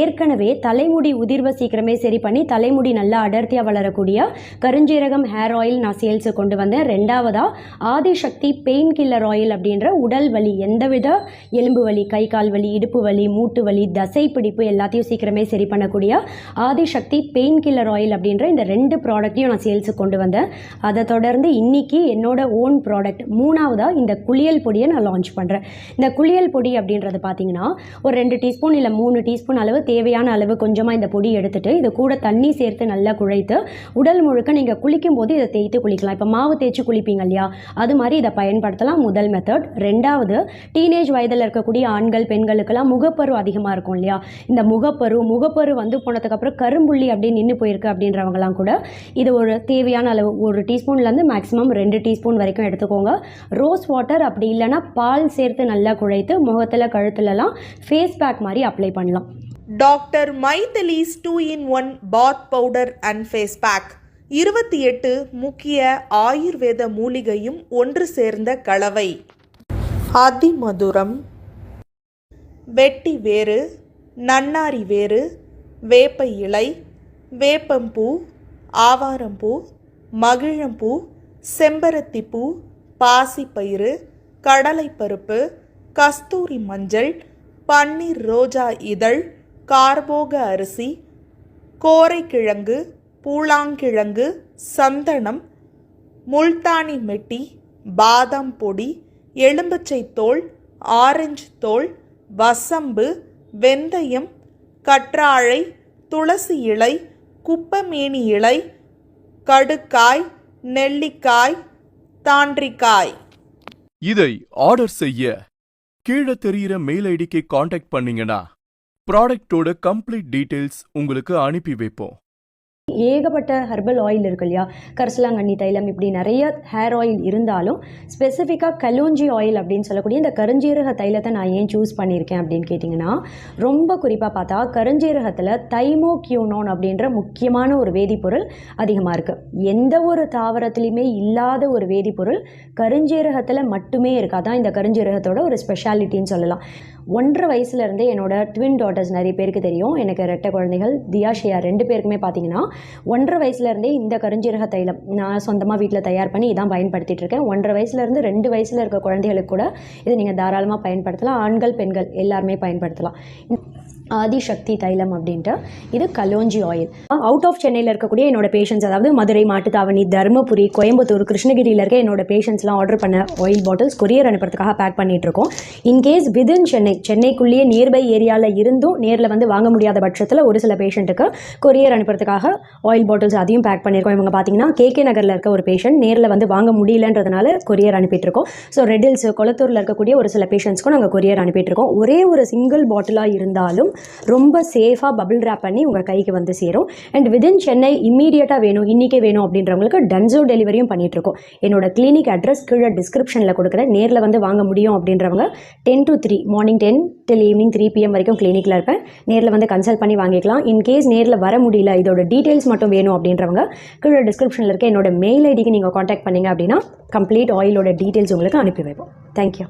ஏற்கனவே தலைமுடி உதிர்வை சீக்கிரமே சரி பண்ணி தலைமுடி நல்லா அடர்த்தியாக வளரக்கூடிய கருஞ்சீரகம் ஹேர் ஆயில் நான் சேல்ஸு கொண்டு வந்தேன். ரெண்டாவதாக ஆதிசக்தி பெயின் கில்லர் ஆயில் அப்படின்ற உடல் வலி, எந்தவித எலும்பு வலி, கை கால் வலி, இடுப்பு வலி, மூட்டு வலி, தசை பிடிப்பு எல்லாத்தையும் சீக்கிரமே சரி பண்ணக்கூடிய ஆதிசக்தி பெயின் கில்லர் ஆயில் அப்படின்ற இந்த 2 ப்ராடக்ட்டையும் நான் சேல்ஸுக்கு கொண்டு வந்தேன். அதை தொடர்ந்து இன்னைக்கு என்னோட ஓன் ப்ராடக்ட் மூணாவதாக இந்த குளியல் பொடியை நான் லான்ச் பண்ணுறேன். இந்த குளியல் பொடி அப்படின்றது பார்த்தீங்கன்னா ஒரு 2 டீஸ்பூன் இல்லை 3 டீஸ்பூன் அளவு தேவையான அளவு கொஞ்சமாக இந்த பொடி எடுத்துட்டு இது கூட தண்ணி சேர்த்து நல்லா குழைத்து உடல் முழுக்க நீங்கள் குளிக்கும் போது இதை தேய்த்து குளிக்கலாம். இப்போ மாவு தேய்ச்சி குளிப்பீங்க இல்லையா, அது மாதிரி இதை பயன்படுத்தலாம். முதல் மெத்தட். ரெண்டாவது, டீனேஜ் வயதில் இருக்கக்கூடிய ஆண்கள் பெண்களுக்கெல்லாம் முகப்பரு அதிகமாக இருக்கும் இல்லையா, இந்த முகப்பரு வந்து போனதுக்கப்புறம் கரும்புள்ளி அப்படியே நின்று போயிருக்கு அப்படின்றவங்கலாம் கூட இது ஒரு தேவையான அளவு 1 டீஸ்பூன்லேருந்து மேக்ஸிமம் 2 டீஸ்பூன் வரைக்கும் எடுத்துக்கோங்க. ரோஸ் வாட்டர் அப்படி இல்லைன்னா பால் சேர்த்து நல்லா குழைத்து முகத்தில் கழுத்துலலாம் ஃபேஸ் பேக் மாதிரி அப்ளை பண்ணலாம். Doctor Maithili's 2-in-1 bath powder and face pack 28 முக்கிய ஆயுர்வேத மூலிகையும் ஒன்று சேர்ந்த கலவை. அதிமதுரம், வெட்டி வேறு, நன்னாரி வேறு, வேப்ப இலை, வேப்பம்பூ, ஆவாரம்பூ, மகிழம்பூ, செம்பருத்திப்பூ, பாசிப்பயிறு, கடலைப்பருப்பு, கஸ்தூரி மஞ்சள், பன்னீர் ரோஜா இதழ், கார்போக அரிசி, கோரைக்கிழங்கு, பூளாங்கிழங்கு, சந்தனம், முல்தானி மெட்டி, பாதாம் பொடி, எலும்புச்சை தோல், ஆரஞ்சு தோல், வசம்பு, வெந்தயம், கற்றாழை, துளசி இலை, குப்பமேனி இலை, கடுக்காய், நெல்லிக்காய், தாண்டிக்காய். இதை ஆர்டர் செய்ய கீழே தெரிகிற மெயில் ஐடிக்கு காண்டாக்ட் பண்ணீங்கன்னா ப்ராடக்டோட கம்ப்ளீட் டீட்டெயில்ஸ் உங்களுக்கு அனுப்பி வைப்போம். ஏகப்பட்ட ஹெர்பல் ஆயில் இருக்கு இல்லையா, கரிசலாங்கண்ணி தைலம், இப்படி நிறைய ஹேர் ஆயில் இருந்தாலும் ஸ்பெசிஃபிக்காக கலோஞ்சி ஆயில் அப்படின்னு சொல்லக்கூடிய இந்த கருஞ்சீரக தைலத்தை நான் ஏன் சூஸ் பண்ணியிருக்கேன் அப்படின்னு கேட்டிங்கன்னா, ரொம்ப குறிப்பாக பார்த்தா கருஞ்சீரகத்தில் தைமோக்யூனோன் அப்படின்ற முக்கியமான ஒரு வேதிப்பொருள் அதிகமாக இருக்குது. எந்த ஒரு தாவரத்துலையுமே இல்லாத ஒரு வேதிப்பொருள் கருஞ்சீரகத்தில் மட்டுமே இருக்குது. அதான் இந்த கருஞ்சீரகத்தோட ஒரு ஸ்பெஷாலிட்டின்னு சொல்லலாம். 1.5 வயசுலேருந்தே என்னோட ட்வின் டாட்டர்ஸ் நிறைய பேருக்கு தெரியும், எனக்கு 2 குழந்தைகள், தியா ஷியா 2 பேருக்குமே பார்த்தீங்கன்னா 1.5 வயசுலேருந்தே இந்த கருஞ்சீரக தைலம் நான் சொந்தமாக வீட்டில் தயார் பண்ணி இதான் பயன்படுத்திகிட்டு இருக்கேன். 1.5 வயசுலேருந்து 2 வயசில் இருக்க குழந்தைகளுக்கு கூட இதை நீங்கள் தாராளமாக பயன்படுத்தலாம். ஆண்கள் பெண்கள் எல்லாருமே பயன்படுத்தலாம். ஆதிசக்தி தைலம் அப்படின்ட்டு இது கலோஞ்சி ஆயில். அவுட் ஆஃப் சென்னையில் இருக்கக்கூடிய என்னோட பேஷண்ட்ஸ், அதாவது மதுரை, மாட்டுத்தாவணி, தருமபுரி, கோயம்புத்தூர், கிருஷ்ணகிரியில் இருக்க என்னோட பேஷண்ட்ஸ்லாம் ஆர்டர் பண்ண ஆயில் பாட்டில்ஸ் கொரியர் அனுப்புறதுக்காக பேக் பண்ணிகிட்ருக்கோம். இன்கேஸ் விதின் சென்னைக்குள்ளேயே நியர்பை ஏரியாவில் இருந்தும் நேரில் வந்து வாங்க முடியாத பட்சத்தில் ஒரு சில பேஷண்ட்டுக்கு கொரியர் அனுப்புறதுக்காக ஆயில் பாட்டில்ஸ் அதையும் பேக் பண்ணியிருக்கோம். இவங்க பார்த்தீங்கன்னா கேகே நகரில் இருக்க ஒரு பேஷண்ட் நேரில் வந்து வாங்க முடியலன்றதுனால கொரியர் அனுப்பிட்டுருக்கோம். ஸோ ரெட்டில்ஸ், கொளத்தூரில் இருக்கக்கூடிய ஒரு சில பேஷண்ட்ஸ்க்கும் நாங்கள் கொரியர் அனுப்பிட்டுருக்கோம். ஒரே ஒரு சிங்கிள் பாட்டிலாக இருந்தாலும் ரொம்ப சேஃபாக பபிள் ரேப் பண்ணி உங்கள் கைக்கு வந்து சேரும். அண்ட் விதின் சென்னை இம்மீடியட்டாக வேணும், இன்றைக்கே வேணும் அப்படின்றவங்களுக்கு டன்சோ டெலிவரியும் பண்ணிகிட்ருக்கோம். என்னோட கிளினிக் அட்ரஸ் கீழே டிஸ்கிரிப்ஷனில் கொடுக்குறேன். நேரில் வந்து வாங்க முடியும் அப்படின்றவங்க 10 to 3, morning 10 till evening 3 PM வரைக்கும் கிளினிக்கில் இருப்பேன். நேரில் வந்து கன்சல்ட் பண்ணி வாங்கிக்கலாம். இன்கேஸ் நேரில் வர முடியல, இதோட டீட்டெயில்ஸ் மட்டும் வேணும் அப்படின்றவங்க கீழே டிஸ்கிரிப்ஷனில் இருக்க என்னோட மெயில் ஐடிக்கு நீங்கள் காண்டாக்ட் பண்ணிங்க அப்படின்னா கம்ப்ளீட் ஆயிலோட டீட்டெயில்ஸ் உங்களுக்கு அனுப்பி வைப்போம். தேங்க்யூ.